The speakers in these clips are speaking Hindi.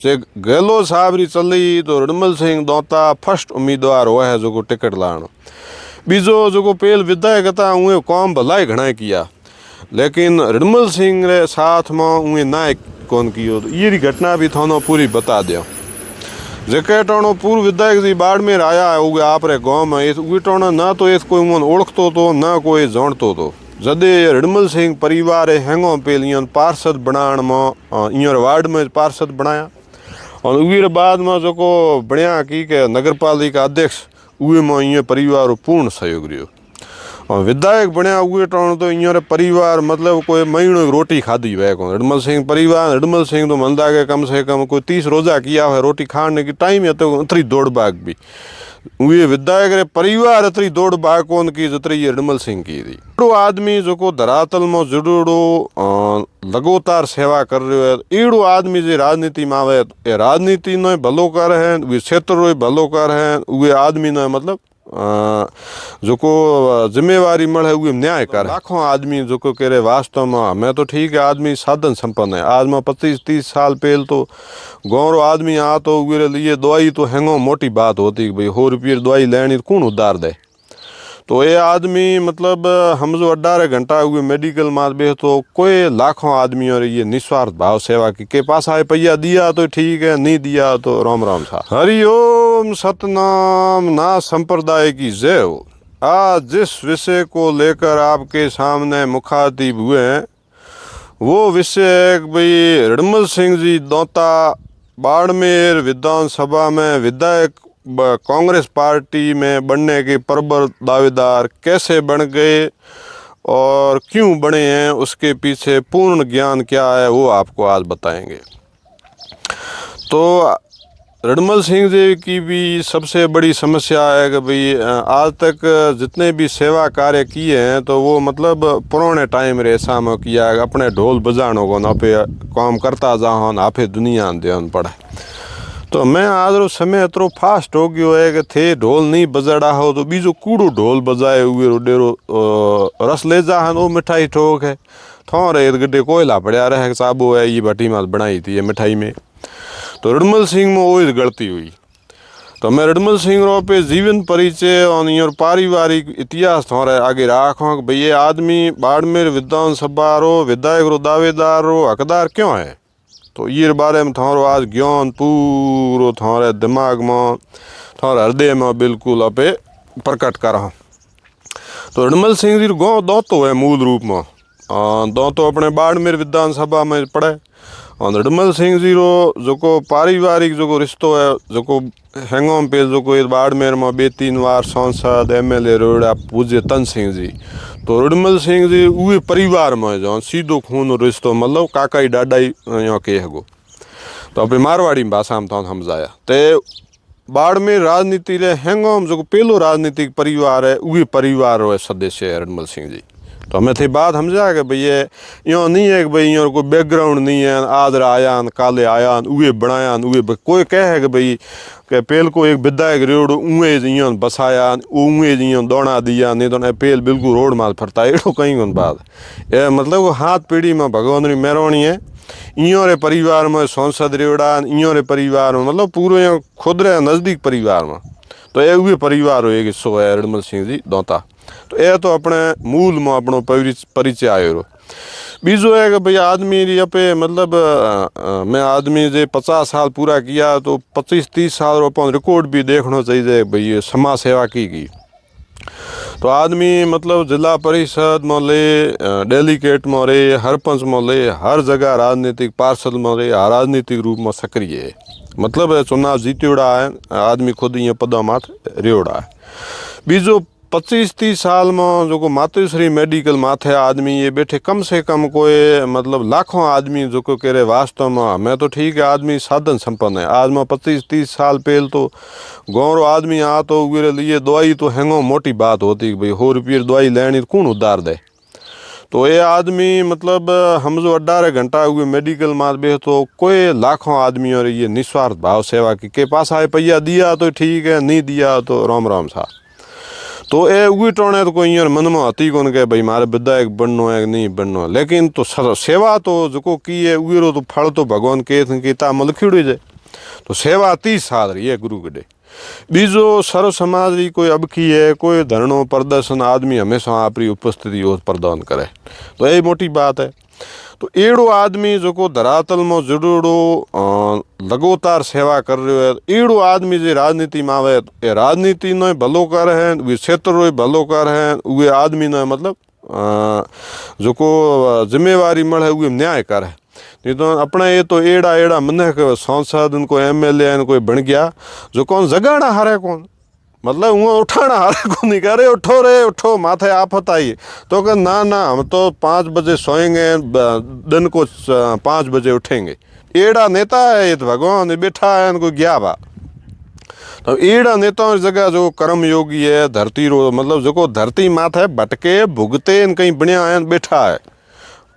जे गहलोत साहब री चली तो रिडमल सिंह दौता फर्स्ट उम्मीदवार हुआ है जो टिकट लाण। बीजो जो पेल विधायक था उन्हें कौम भलाई घना किया, लेकिन रिडमल सिंह रे साथ में उन्हें ना कौन कियो। तो ये घटना भी थानो पूरी बता दिया। जेके टोनो पूर्व विधायक जी बाड़मेर आया है उगे आप रे गाँव में उगे टोनो ना तो इस कोई मन ओळखतो तो ना कोई जानतो तो। जदे रिडमल सिंह परिवार हैंगो पेल इन पार्षद बनाण में इन वार्ड में पार्षद बनाया और उगे बाद में जो बनिया की के नगर पालिका अध्यक्ष उगे में इन परिवार पूर्ण सहयोग रहो और विधायक बनया उगे टोन तो इन परिवार मतलब कोई महीनों रोटी खाधी वह को। रिडमल सिंह परिवार रिडमल सिंह तो मंदा के कम से कम कोई 30 रोजा किया है रोटी खाने की टाइम है तो अतरी दौड़ भाग भी ये विधायक रे परिवार अतरी दौड़ भाग कौन की जतरी ये रिडमल सिंह की थी। एड़ो आदमी जो को धरातल में जुड़ो लगातार सेवा कर रहे है एड़ो आदमी जो राजनीति में आवे राजनीति ने भलो कर है क्षेत्र रो भलो कर है वे आदमी ने मतलब जो को जिम्मेवारी मिले हुए न्याय कर। लाखों आदमी जो को कह रहे वास्तव में हमें तो ठीक है आदमी साधन संपन्न है। आज में 25-30 साल पहले तो गाँव रो आदमी आ तो उगे लिए दवाई तो हैंगो मोटी बात होती भाई 100 रुपये दवाई लेनी कौन उधार दे। तो ये आदमी मतलब हम जो 18 घंटा हुए मेडिकल मार बे तो कोई लाखों आदमी और ये निस्वार्थ भाव सेवा की के पास आए पैया दिया तो ठीक है नहीं दिया तो राम राम सा। हरिओम सतनाम ना संप्रदाय की जय हो। आज जिस विषय को लेकर आपके सामने मुखातिब हुए हैं वो विषय भाई रिडमल सिंह जी दौता बाड़मेर विधानसभा में विधायक कांग्रेस पार्टी में बनने के प्रबल दावेदार कैसे बन गए और क्यों बने हैं उसके पीछे पूर्ण ज्ञान क्या है वो आपको आज बताएंगे। तो रिडमल सिंह जी की भी सबसे बड़ी समस्या है कि भाई आज तक जितने भी सेवा कार्य किए हैं तो वो मतलब पुराने टाइम रे ऐसा में किया अपने ढोल बजानो को ना पे काम करता जाओ ना पे दुनिया ध्यान पड़े। तो मैं आज रो समय इतो फास्ट हो गयो है कि थे ढोल नहीं बजाड़ा हो तो बीजो कूड़ो ढोल बजाए हुए रोडेरो रस ले जा वो मिठाई ठोक है थोड़े इर्द गिर्द कोयला पड़ा रहे साबो है ये भट्टी मात बनाई थी ये मिठाई में। तो रिडमल सिंह में वो गलती हुई। तो मैं रिडमल सिंह रो पे जीवन परिचय और पारिवारिक इतिहास थोड़े आगे राखो कि भाई ये आदमी बाड़मेर विधानसभा रो विधायक रो दावेदार रो हकदार क्यों है। तो ये बारे में थारो आज ज्ञान पूरो थारे दिमाग में थारे हृदय में बिल्कुल अपे प्रकट करा। तो रिडमल सिंह जी गाँव दौतो है मूल रूप में दौतो अपने बाड़मेर विधानसभा में पढ़े और रिडमल सिंह जी रो जो को पारिवारिक जो को रिश्तो है जो को हैंगोम पे जो को बाड़मेर में 2-3 बार सांसद MLA रोड़ा पूज्य तन सिंह जी। तो रिडमल सिंह जी उहे परिवार में जो सीधो खून रिश्तो मतलब काका डाडा यहाँ के हगो। तो अपनी मारवाड़ी भाषा में तो समझाया तो बाड़मेर राजनीति रे हैंगोम जो पहलो राजनीतिक परिवार है उहे परिवार रो सदस्य है रिडमल सिंह जी। तो हमें थी बात समझा कि भैया यो नहीं है कि भाई यो कोई बैकग्राउंड नहीं है आदर आयान काले आयान उगे बनायान उगे कोई कहे कि भाई के पेल को एक विधायक रोड उए जी बसाया उए जी दौड़ा दिया नहीं तो पेल बिल्कुल रोड माल फरता एड़ो कहीं कौन बात ये मतलब हाथ पीढ़ी में भगवान री मेहरबानी है। इं रे परिवार में सांसद रेवड़ा इं रे परिवार में मतलब पूरे खुद रे नज़दीक परिवार में तो ये उगे परिवार एक हिस्सो है रिडमल सिंह जी दौता। तो यह तो अपने मूल में अपनो परिचय आयो रो। बीजो है कि भाई आदमी पे मतलब मैं आदमी जे 50 साल पूरा किया तो 25-30 साल रो अपन रिकॉर्ड भी देखना चाहिए भाई समाज सेवा की। तो आदमी मतलब जिला परिषद में ले डेलीगेट में रहे हरपंच में ले हर जगह राजनीतिक पार्षद में रहे राजनीतिक रूप में सक्रिय है मतलब चुनाव जीत्योड़ा है आदमी खुद ये पदा माथ रेवड़ा है। बीजो 25-30 साल में जो को मातृश्री मेडिकल माथे आदमी ये बैठे कम से कम कोई मतलब लाखों आदमी जो को कह रहे वास्तव में हमें तो ठीक है आदमी साधन संपन्न है। आज में 25-30 साल पहले तो गाँव रो आदमी आ तो उगे लिए दवाई तो हैंगो मोटी बात होती भाई 100 रुपये दवाई लेनी कौन उधार दे। तो ये आदमी मतलब हम जो 18 घंटा हुए मेडिकल मार बे तो कोई लाखों आदमी और ये निस्वार्थ भाव सेवा की के पास आए पैया दिया तो ठीक है नहीं दिया तो राम राम सा। तो ये उगी टोने तो कोई मन में हती कौन के भाई मारे विधायक बननो है नहीं बननो लेकिन तो सेवा तो जो की है उगी रो तो फल तो भगवान के ता में लिखिड़ो जाए। तो सेवा 30 साल रही है गुरु गडे। बीजो सर्व समाज री कोई अबकी है, कोई धरणो प्रदर्शन आदमी हमेशा अपनी उपस्थिति प्रदान करे, तो यही मोटी बात है। तो एड़ो आदमी जो को धरातल में जुड़ो लगातार सेवा कर रहे है, एड़ो आदमी जो राजनीति में आवे ये राजनीति ने भलो कर है, वे क्षेत्र रो भलो कर है, वे आदमी ने मतलब जो को जिम्मेवारी मिले वे न्याय कर है। नहीं तो अपना ये तो एड़ा एड़ा मन सांसद को MLA कोई बन गया जो कौन जगाना हारे कौन, मतलब वो उठाना हारे को नहीं करे, उठो रे उठो माथे आफत आई, तो कह ना ना हम तो 5 बजे सोएंगे, दिन को 5 बजे उठेंगे। एड़ा नेता है ये तो भगवान बैठा है इनको गया बा। तो एड़ा नेताओं की जगह जो कर्म योगी है, धरती रो मतलब जो को धरती माथे भटके भुगते कहीं बढ़िया है बैठा है,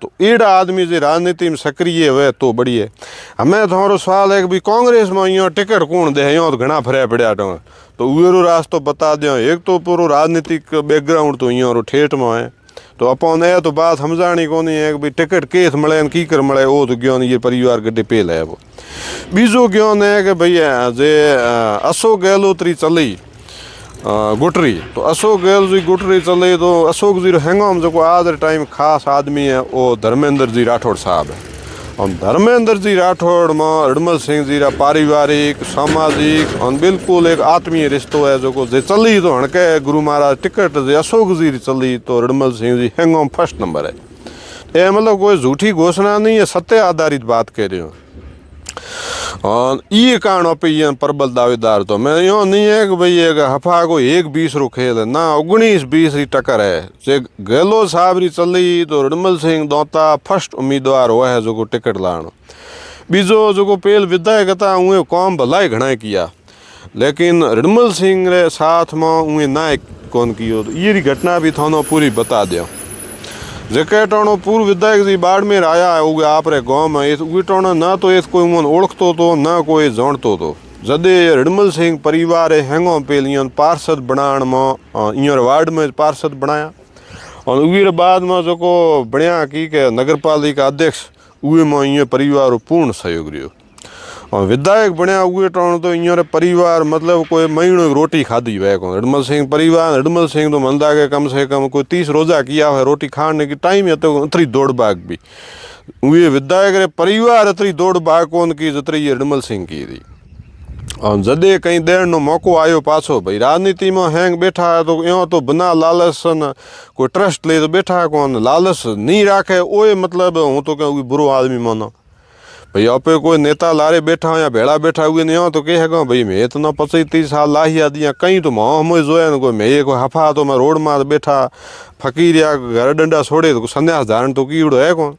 तो एड़ा आदमी जो राजनीति में सक्रिय हुए तो बढ़िया। हमें तुम्हारो सवाल है कि भाई कांग्रेस में यो टिकट कौन दे, यो तो घना फरिया पड़ा तो उरो रास्तो बता दो। एक तो पूरा राजनीतिक बैकग्राउंड तो यो ठेठ में है, तो अपन ये तो बात समझानी को नहीं है कि भाई टिकट केस मिले की कर मिले, वो तो ज्ञान ये परिवार गड्ढे पेल है। वो बीजो ज्ञान है कि भाई जे अशोक गहलोत री चली गुटरी, तो अशोक गहलोत जी गुटरी चले, तो अशोक जी हैंगाम जो आज टाइम खास आदमी है वो धर्मेंद्र जी राठौड़ साहब है। और धर्मेंद्र जी राठौड़ में रडमल सिंह जी रा पारिवारिक सामाजिक और बिल्कुल एक आत्मीय रिश्तो है जो को जे चली, तो हणके गुरु महाराज टिकट जे अशोक जी चली तो रडमल सिंह जी हैंगाम फर्स्ट नंबर है। ये मतलब कोई झूठी घोषणा नहीं है, सत्य आधारित बात कह रही हूँ। और ये कारण पे ये प्रबल दावेदार तो मैं यो नहीं है कि भाई एक हफा को 1-20 रो खेल है ना, 19-20 री टक्कर है। जे गहलोत साहब री चली तो रडमल सिंह दोता फर्स्ट उम्मीदवार हुआ है जो को टिकट लाण। बीजो जो को पेल विधायक था उन्हें काम भलाई घना किया, लेकिन रडमल सिंह रे साथ में उन्हें ना कौन कियो। तो ये घटना भी थानो पूरी बता दिया। जेके टोनो पूर्व विधायक जी बाड़मेर आया है उगे आप रे गाँव में, इस उगे टोनो ना तो इस कोई मन ओळखतो तो ना कोई जानतो तो। जदे रडमल सिंह परिवार हैंगो पेल इन पार्षद बनाण में इन वार्ड में पार्षद बनाया, और उगे बाद में जो को बढ़िया की के नगर पालिका अध्यक्ष उगे में इन परिवार पूर्ण सहयोग रहो। और विधायक बनया उगे टोण तो इन परिवार मतलब कोई महीनों रोटी खाधी वह को रडमल सिंह परिवार। रडमल सिंह तो मंदा के कम से कम कोई 30 रोजा किया है रोटी खाने की टाइम है, तो अतरी दौड़ भाग भी ये विधायक रे परिवार अतरी दौड़ भाग कौन की जतरी ये रडमल सिंह की थी। और जदे कहीं देण नो मौको आयो पाछो भाई राजनीति में हैंग बैठा है, तो यो तो बिना लालच कोई ट्रस्ट ले तो बैठा है कौन, लालच नहीं राखे ओए मतलब हूँ तो क्या बुरो आदमी मानो भाई आपे कोई नेता लारे बैठा या भेड़ा बैठा हुए नहीं हो तो कहेगा भाई मैं तो ना 25-30 साल लाहिया दिया कहीं तो मोह जो है कोई मैं कोई हफा तो मैं रोड में बैठा फकीर या घर डंडा छोड़े तो संन्यास धारण तो कीड़ो है कौन।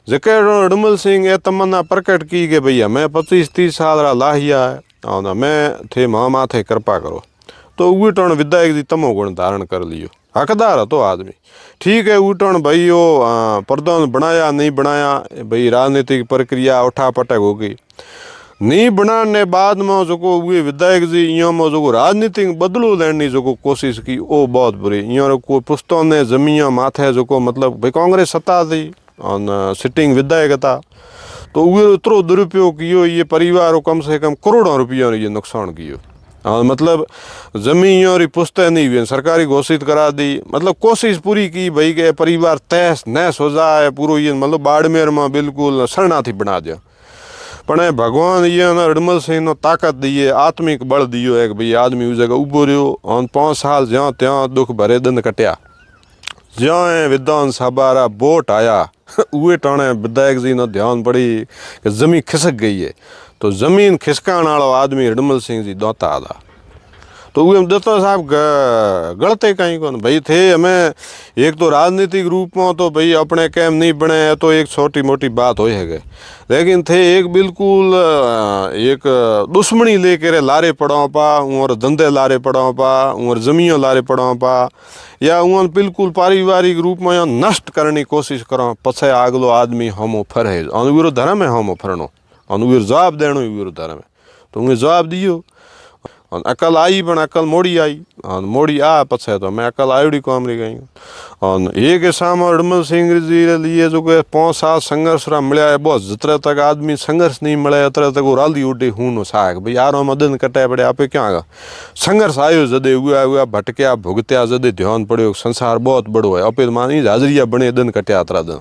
जेके रडमल सिंह ये तमन्ना प्रकट की कि भैया मैं 25-30 साल रा लाहिया है और मैं थे माँ माथे कृपा करो, तो उटण विधायक जी तमो गुण धारण कर लियो, हकदार तो आदमी ठीक है। उठन भाई वो प्रधान बनाया नहीं बनाया भाई राजनीतिक प्रक्रिया उठा पटक हो गई, नहीं बनाने बाद में जो को वे विधायक जी यो में जो राजनीतिक बदलो लेने जो को कोशिश की वो बहुत बुरी। यो को पुस्तों ने जमीन माथे जो को मतलब भाई कांग्रेस सत्ता थी और सिटिंग विधायक था, तो वे उतरो दुरुपयोग कियो, ये परिवार को कम से कम करोड़ों रुपया ये नुकसान कियो। हाँ मतलब जमीन और पुश्ते नहीं हुई सरकारी घोषित करा दी, मतलब कोशिश पूरी की भाई के परिवार तहस नहस हो जाए पूरा ये मतलब बाड़मेर में बिल्कुल शरणार्थी बना दिया। पण भगवान ये ना रडमल सिंह ने ताकत दी है, आत्मिक बल दियो है कि भाई आदमी उस जगह उभो रहो और 5 साल ज्यों त्यों दुख भरे दिन कटिया। ज्यों विधानसभा रा वोट आया उहे टाणे विधायक जी ने ध्यान पड़ी कि जमीन खिसक गई है, तो जमीन खिसकाण वालो आदमी रडमल सिंह जी दोता था। तो वो दत्ता साहब गलते कहीं कौन भाई थे हमें एक तो राजनीतिक रूप में तो भाई अपने कैम नहीं बने तो एक छोटी मोटी बात हो है, लेकिन थे एक बिल्कुल एक दुश्मनी लेकर लारे पड़ाओ पा और धंधे लारे पड़ाओ पा और जमीन लारे पड़ाओ पा या उन बिल्कुल पारिवारिक रूप में नष्ट करने की कोशिश करो पछे आगलो आदमी हमो फरे अनुवीरो धर्म है हमो फरनो अनुवीर जवाब देनो वीरो धर्म है, तो उन्हें जवाब दियो। और अकल आई पण अकल मोड़ी आई और मोड़ी आ पछे तो मैं अकल आयोड़ी कॉम रही गई और एक हिसाब में रड़मल सिंह जी रे लिए जो 5 साल संघर्ष रा मिला है बहुत जितने तक आदमी संघर्ष नहीं मिले उतरे तक वो राली उड़ी हूं साग भाई यार मदन कटे पड़े आपे क्या आगा संघर्ष आयो जदे हुआ भटक्या भुगत्या जदे ध्यान पड़ो संसार बहुत बड़ो है अपे मानी हाजरिया बने दिन कट्या अतरा दिन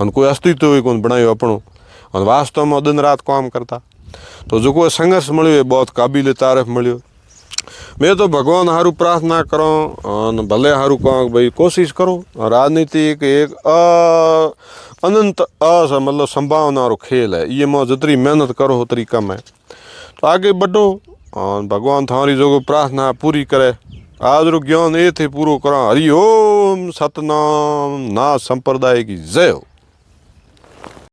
और कोई अस्तित्व कौन बनायो अपनो और वास्तव में दिन रात काम करता तो जो कोई संघर्ष मिलो बहुत काबिल तारीफ मिलो मैं तो भगवान हारू प्रार्थना करो भले हारू कहूँ भाई कोशिश करो राजनीतिक एक अनंत मतलब संभावना रो खेल है ये में जितनी मेहनत करो उतनी कम है तो आगे बढ़ो और भगवान थारी जो प्रार्थना पूरी करे आज रो ज्ञान ये थे पूरो करा हरि ओम सतनाम नाथ संप्रदाय की जय हो।